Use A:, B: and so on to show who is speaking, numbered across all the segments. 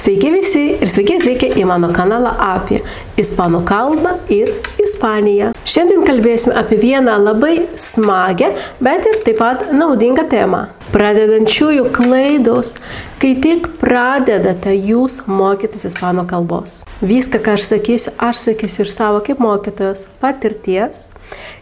A: Sveiki visi ir sveiki atvykę į mano kanalą apie ispanų kalbą ir Ispaniją. Šiandien kalbėsime apie vieną labai smagią, bet ir taip pat naudingą temą. Pradedančiųjų klaidos, kai tik pradedate jūs mokytis ispanų kalbos. Viską, ką aš sakysiu ir savo kaip mokytojas patirties.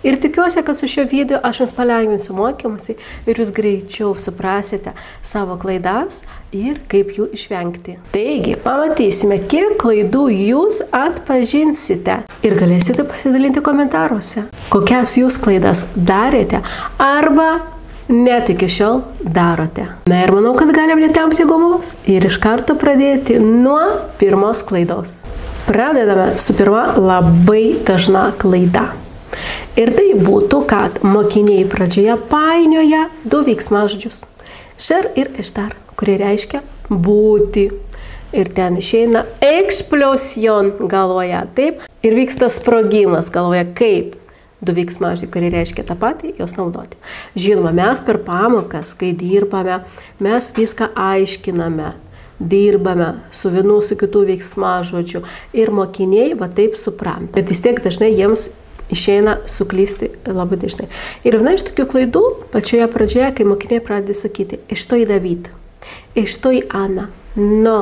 A: Ir tikiuosi, kad su šio video aš jums palengvinsiu mokymasi ir jūs greičiau suprasite savo klaidas ir kaip jų išvengti. Taigi, pamatysime, kiek klaidų jūs atpažinsite ir galėsite pasidalinti komentaruose, kokias jūs klaidas darėte arba net iki šiol darote. Na ir manau, kad galim netempti gumos ir iš karto pradėti nuo pirmos klaidos. Pradedame su pirma labai dažna klaida. Ir tai būtų, kad mokiniai pradžioje painioja du veiksmažodžius. Ser ir estar, kurie reiškia būti. Ir ten išeina eksplosión galvoje, taip? Ir vyksta sprogimas galvoje, kaip du veiksmažodžiai, kurie reiškia tą patį, jos naudoti. Žinoma, mes per pamokas, kai dirbame, mes viską aiškiname. Dirbame su vienu, su kitų veiksmažodžiu. Ir mokiniai va taip supranta. Bet vis tiek dažnai jiems išeina suklysti labai dažnai. Ir viena iš tokių klaidų pačioje pradžioje, kai mokiniai pradeda sakyti estoy David, estoy Ana, no.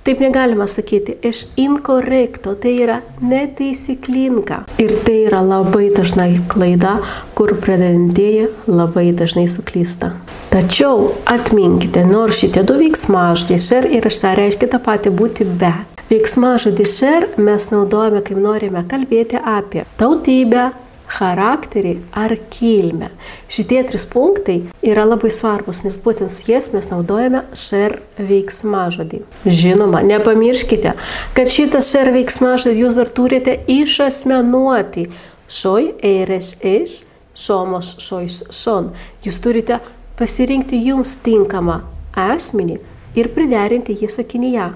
A: Taip negalima sakyti, es incorrecto, tai yra netaisyklinga. Ir tai yra labai dažnai klaida, kur pradedantieji labai dažnai suklysta. Tačiau atminkite, nors šitie du veiksmažodžiai ser ir estar reiškia tą patį būti, bet veiksmažodį ser mes naudojame, kai norime kalbėti apie tautybę, charakterį ar kilmę. Šitie tris punktai yra labai svarbus, nes būtent su jais mes naudojame ser veiksmažodį. Žinoma, nepamirškite, kad šitą ser veiksmažodį jūs dar turite išasmenuoti. Soy, eres, es, somos, sois, son. Jūs turite pasirinkti jums tinkamą asmenį ir priderinti jį sakinyje.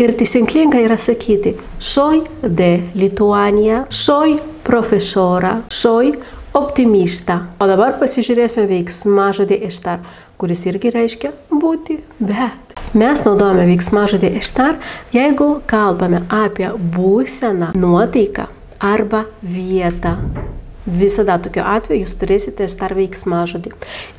A: Ir teisinga yra sakyti soy de Lituania, soy profesora, soy optimista. O dabar pasižiūrėsime veiksmažodį estar, kuris irgi reiškia būti, bet. Mes naudojame veiksmažodį estar, jeigu kalbame apie būseną, nuotaiką arba vietą. Visada tokiu atveju jūs turėsite estar veiksmažodį.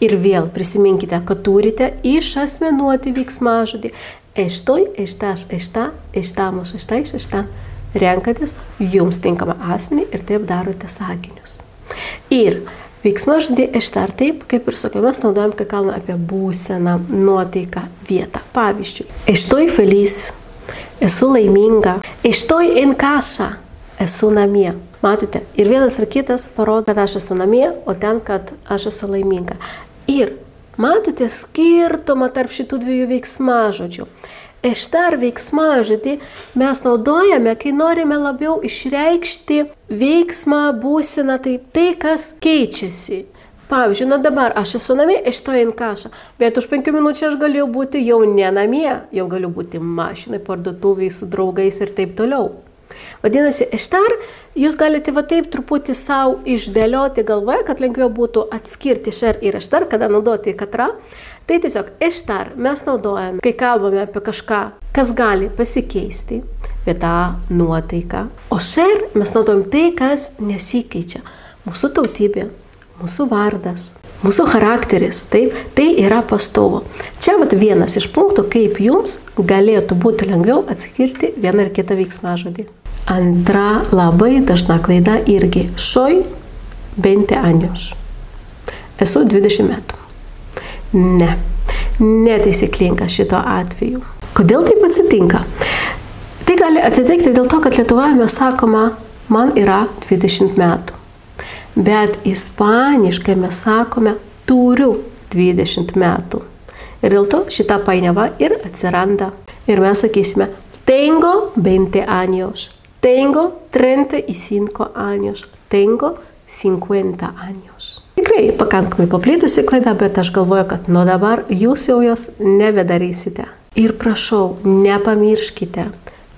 A: Ir vėl prisiminkite, kad turite išasmenuoti veiksmažodį. Estoy, estás, está, estamos, estáis, están. Renkatės jums tinkamą asmenį ir taip darote sakinius. Ir veiksmažodį estar taip, kaip ir sakiau, mes naudojam, kai kalbame apie būseną, nuotaiką, vietą. Pavyzdžiui, estoy feliz, esu laiminga, estoy en casa, esu namie. Matote, ir vienas ir kitas parodo, kad aš esu namie, o ten, kad aš esu laiminga. Ir matote skirtumą tarp šitų dviejų veiksmažodžių. Estar veiksmažodį mes naudojame, kai norime labiau išreikšti veiksmą, būseną, tai kas keičiasi. Pavyzdžiui, na dabar aš esu namie, estoy en casa, bet už 5 minučių aš galiu būti jau ne namie, jau galiu būti mašinai, parduotuviai, su draugais ir taip toliau. Vadinasi, estar jūs galite va taip truputį savo išdėlioti galvoje, kad lengviau būtų atskirti ser ir estar, kada naudoti katrą. Tai tiesiog estar mes naudojame, kai kalbame apie kažką, kas gali pasikeisti, vieta, nuotaika. O ser mes naudojame tai, kas nesikeičia. Mūsų tautybė, mūsų vardas, mūsų charakteris, taip, tai yra pastovu. Čia vat vienas iš punktų, kaip jums galėtų būti lengviau atskirti vieną ir kitą veiksmažodį. Antra labai dažna klaida irgi. Soy 20 años. Esu 20 metų. Ne. Netaisyklinga šito atveju. Kodėl taip atsitinka? Tai gali atsitikti dėl to, kad Lietuvoje mes sakoma, man yra 20 metų. Bet ispaniškai mes sakome, turiu 20 metų. Ir dėl to šita painiava ir atsiranda. Ir mes sakysime, tengo 20 años. Tengo 35 años, tengo 50 años. Tikrai pakankamai paplitusi klaida, bet aš galvoju, kad nuo dabar jūs jau jos nebedarysite. Ir prašau, nepamirškite,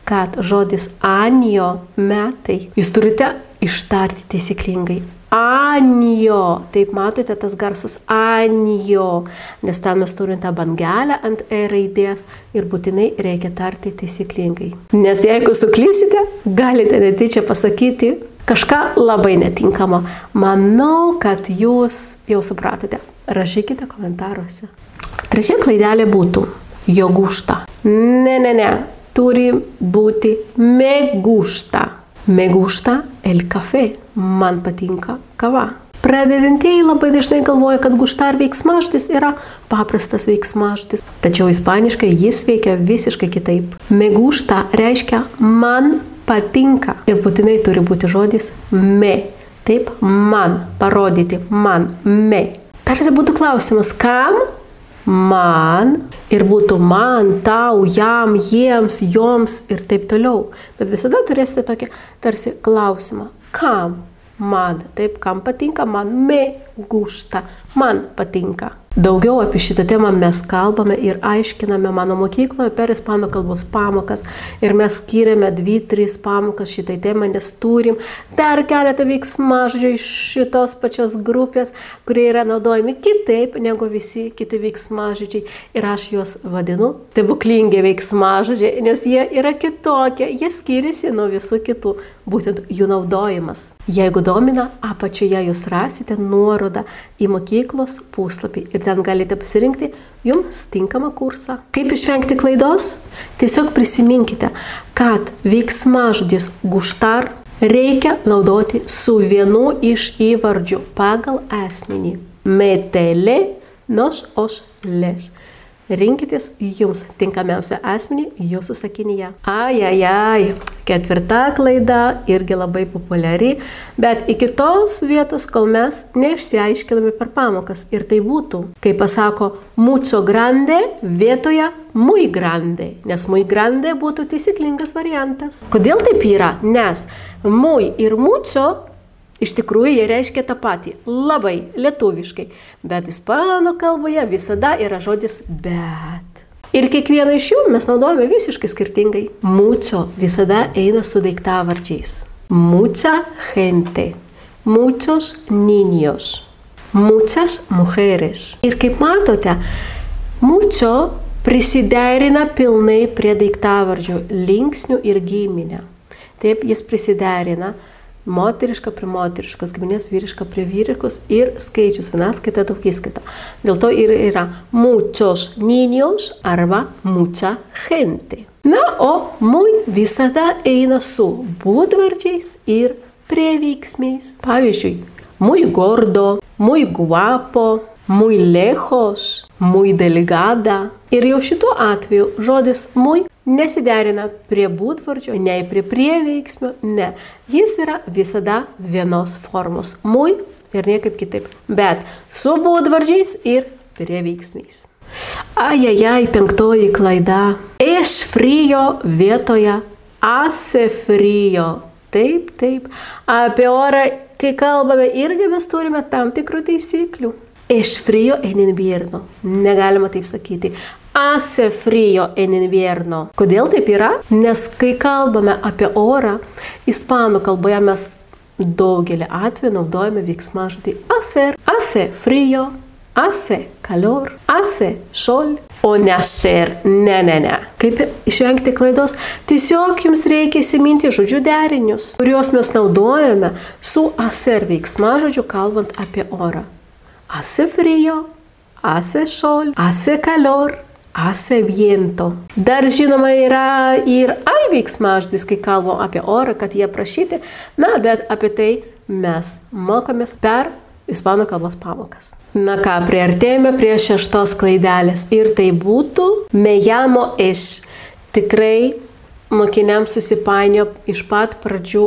A: kad žodis año metai jūs turite ištarti taisyklingai. Año. Taip matote tas garsas año, nes ten mes turime tą bangelę ant E raidės ir būtinai reikia tarti taisyklingai. Nes jeigu suklysite, galite netyčia pasakyti kažką labai netinkamo. Manau, kad jūs jau supratote. Rašykite komentaruose. Trečia klaidelė būtų jo gusta. Ne. Turi būti me gusta. Me gusta el café. Man patinka kava. Pradedantieji labai dažnai galvoja, kad gustar veiksmažodis yra paprastas veiksmažodis. Tačiau ispaniškai jis veikia visiškai kitaip. Me gusta reiškia man patinka. Ir būtinai turi būti žodis me. Taip, man. Parodyti. Man. Me. Tarsi būtų klausimas, kam? Man. Ir būtų man, tau, jam, jiems, joms ir taip toliau. Bet visada turėsite tokį tarsi klausimą. Kam? Man. Taip, kam patinka? Man. Me gusta. Man patinka. Daugiau apie šitą temą mes kalbame ir aiškiname mano mokykloje per ispanų kalbos pamokas. Ir mes skiriame 2-3 pamokas šitai temai, nes turim dar keletą veiksmažodžių iš šitos pačios grupės, kurie yra naudojami kitaip negu visi kiti veiksmažodžiai. Ir aš juos vadinu stebuklingi veiksmažodžiai, nes jie yra kitokie, jie skiriasi nuo visų kitų, būtent jų naudojimas. Jeigu domina, apačioje jūs rasite nuorodą į mokyklos puslapį ir ten galite pasirinkti jums tinkamą kursą. Kaip išvengti klaidos? Tiesiog prisiminkite, kad veiksmažodis gustar reikia naudoti su vienu iš įvardžių pagal asmenį. Metele, nos, os, les. Rinkitės jums tinkamiausią asmenį jūsų sakinyje. Ai. Ketvirta klaida irgi labai populiari, bet iki tos vietos, kol mes neišsiaiškiname per pamokas. Ir tai būtų, kai pasako mucho grande vietoje muy grande, nes muy grande būtų taisyklingas variantas. Kodėl taip yra? Nes muy ir mucho iš tikrųjų jie reiškia tą patį, labai lietuviškai, bet ispanų kalboje visada yra žodis bet. Ir kiekvieną iš jų mes naudojame visiškai skirtingai. Mucho visada eina su daiktavardžiais. Mucha gente, muchos niños, muchas mujeres. Ir kaip matote, mucho prisiderina pilnai prie daiktavardžių, linksnių ir giminę. Taip jis prisiderina moteriška prie moteriškos, giminės vyriška prie vyriškos ir skaičius vienaskaita, daugiskaita. Dėl to ir yra muchos niños arba mucha gente. Na, o muy visada eina su būdvardžiais ir prieveiksmiais. Pavyzdžiui, muy gordo, muy guapo, muy lejos, muy delgada. Ir jau šituo atveju žodis muy nesiderina prie būdvardžio, nei prie prieveiksmio, ne. Jis yra visada vienos formos. Muy ir niekaip kitaip. Bet su būdvardžiais ir prieveiksmiais. Ai, penktoji klaida. Es frío vietoje hace frío. Taip. Apie orą, kai kalbame, irgi mes turime tam tikrų taisyklių. Es frío en invierno. Negalima taip sakyti. Hace frío en invierno. Kodėl taip yra? Nes kai kalbame apie orą, ispanų kalboje mes daugelį atvejų naudojame veiksmažodį hacer. Hace frío, hace calor, hace sol, o ne hacer. Ne. Kaip išvengti klaidos? Tiesiog jums reikia įsiminti žodžių derinius, kuriuos mes naudojame su hacer veiksmažodžiu kalbant apie orą. Hace frío, hace sol, hace calor, hace viento. Dar žinoma yra ir ai veiksmažodis, kai kalbam apie orą, kad jie prašyti. Na, bet apie tai mes mokomės per ispanų kalbos pamokas. Na ką, priartėjome prie šeštos klaidelės. Ir tai būtų me llamo es. Tikrai mokiniams susipainiojo iš pat pradžių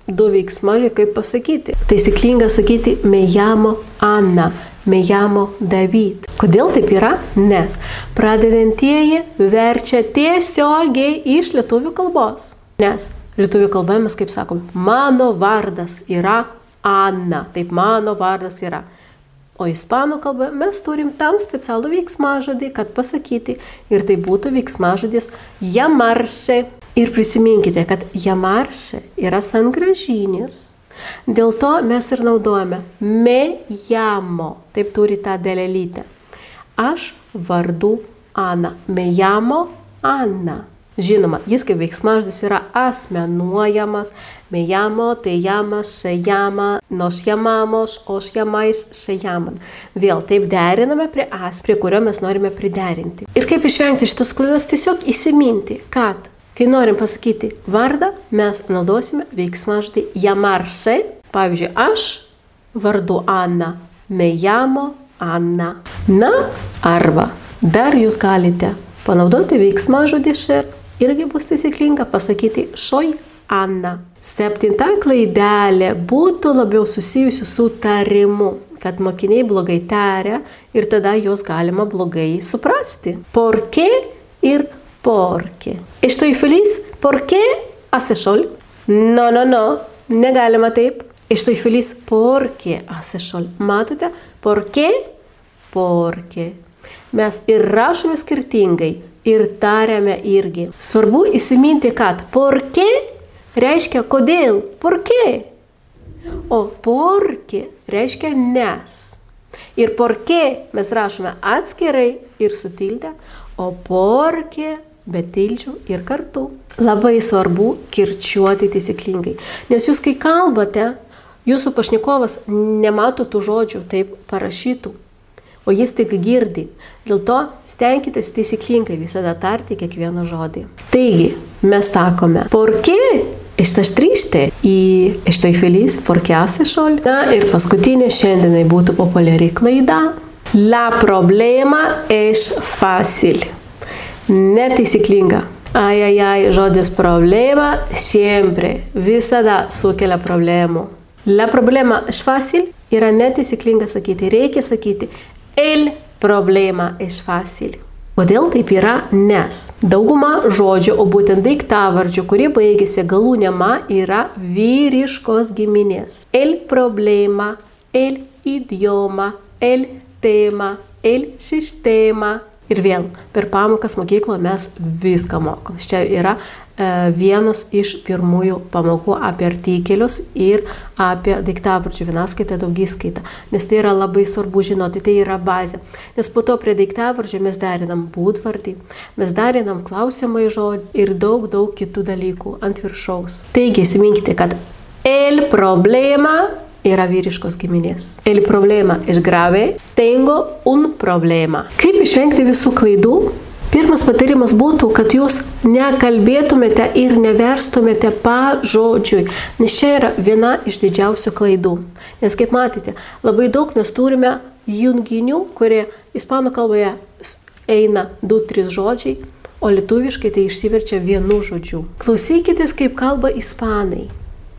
A: du veiksmažodžiai, kaip pasakyti. Taisyklinga sakyti me llamo Ana. Me llamo David. Kodėl taip yra? Nes pradedantieji verčia tiesiogiai iš lietuvių kalbos. Nes lietuvių kalboje mes kaip sakom, mano vardas yra Ana. Taip, mano vardas yra. O ispanų kalboje mes turim tam specialų veiksmažodį, kad pasakyti. Ir tai būtų veiksmažodis llamarse. Ir prisiminkite, kad llamarse yra sangražinis. Dėl to mes ir naudojame me llamo, taip turi tą dalelytę. Aš vardu Ana, me llamo Ana. Žinoma, jis kaip veiksmažodis yra asmenuojamas, me llamo, te llamas, se llama, nos llamamos, os llamáis, se llaman. Vėl taip deriname prie prie kurio mes norime priderinti. Ir kaip išvengti šitos klaidos, tiesiog įsiminti, kad kai norim pasakyti vardą, mes naudosime veiksmažodį llamarse. Pavyzdžiui, aš vardu Ana, me llamo Ana. Na, arba dar jūs galite panaudoti veiksmažodį ser. Irgi bus taisyklinga pasakyti soy Ana. 7 klaidelė būtų labiau susijusi su tarimu, kad mokiniai blogai taria ir tada juos galima blogai suprasti. ¿Por qué ir porque? Estoy feliz porque hace sol. No, negalima taip. Estoy feliz porque hace sol. Matote? ¿Por qué? Porque. Mes ir rašome skirtingai. Ir tariame irgi. Svarbu įsiminti, kad por qué reiškia kodėl, por qué. O porque reiškia nes. Ir por qué mes rašome atskirai ir su tilde, o porque be tildžių ir kartu. Labai svarbu kirčiuoti taisyklingai. Nes jūs kai kalbate, jūsų pašnekovas nemato tų žodžių taip parašytų, o jis tik girdi. Dėl to stenkitės taisyklingai visada tarti kiekvieną žodį. Taigi, mes sakome, ¿por qué estás triste? Y estoy feliz porque hace sol. Na, ir paskutinė šiandienai būtų populiari klaida. La problema es fácil. Netaisyklinga. Ai, žodis problema siempre, visada sukelia problemų. La problema es fácil yra netaisyklinga sakyti. Reikia sakyti el problema es fácil. Kodėl taip yra? Nes dauguma žodžių, o būtent daiktavardžių, kurie baigėsi galūne ma, yra vyriškos giminės. El problema, el idioma, el tema, el sistema. Ir vėl, per pamokas mokykloje mes viską mokom. Čia yra vienos iš pirmųjų pamokų apie artikelius ir apie daiktavardžių vienaskaitą, daugiskaitą. Nes tai yra labai svarbu žinoti, tai yra bazė. Nes po to prie daiktavardžių mes derinam būdvardį, mes derinam klausiamąjį žodį ir daug kitų dalykų ant viršaus. Taigi, įsiminkite, kad el problema yra vyriškos giminės. El problema es grave, tengo un problema. Kaip išvengti visų klaidų? Pirmas patarimas būtų, kad jūs nekalbėtumėte ir neverstumėte pažodžiui, nes čia yra viena iš didžiausių klaidų. Nes kaip matėte, labai daug mes turime junginių, kurie ispanų kalboje eina 2-3 žodžiai, o lietuviškai tai išsiverčia vienu žodžiu. Klausykitės, kaip kalba ispanai.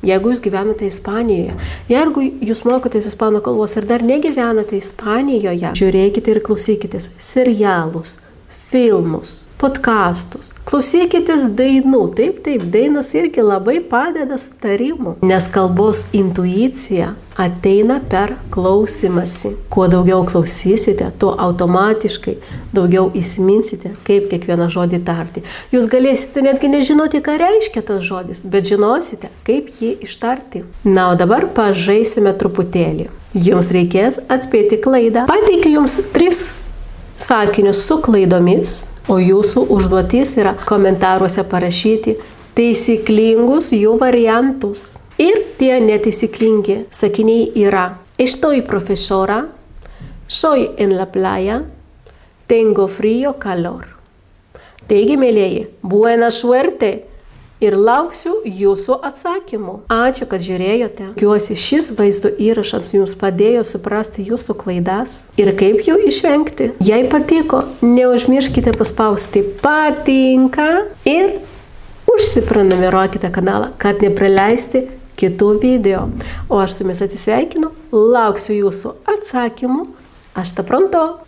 A: Jeigu jūs gyvenate Ispanijoje, jeigu jūs mokotės ispanų kalbos ir dar negyvenate Ispanijoje, žiūrėkite ir klausykitės serialus, filmus, podcastus, klausykitės dainų. Taip, dainos irgi labai padeda su tarimu, nes kalbos intuicija ateina per klausimąsi. Kuo daugiau klausysite, tuo automatiškai daugiau įsiminsite, kaip kiekvieną žodį tarti. Jūs galėsite netgi nežinoti, ką reiškia tas žodis, bet žinosite, kaip jį ištarti. Na, o dabar pažaisime truputėlį. Jums reikės atspėti klaidą. Pateikiu jums 3 sakinius su klaidomis, o jūsų užduotis yra komentaruose parašyti taisyklingus jų variantus. Ir tie netaisyklingi sakiniai yra: estoy profesora, soy en la playa, tengo frío, calor. Taigi, mėlieji, buena suerte ir lauksiu jūsų atsakymų. Ačiū, kad žiūrėjote. Tikiuosi, šis vaizdo įrašas jums padėjo suprasti jūsų klaidas ir kaip jų išvengti. Jei patiko, neužmirškite paspausti patinka ir užsiprenumeruokite kanalą, kad nepraleisti kitų video. O aš su jumis atsisveikinu, lauksiu jūsų atsakymų. Hasta pronto!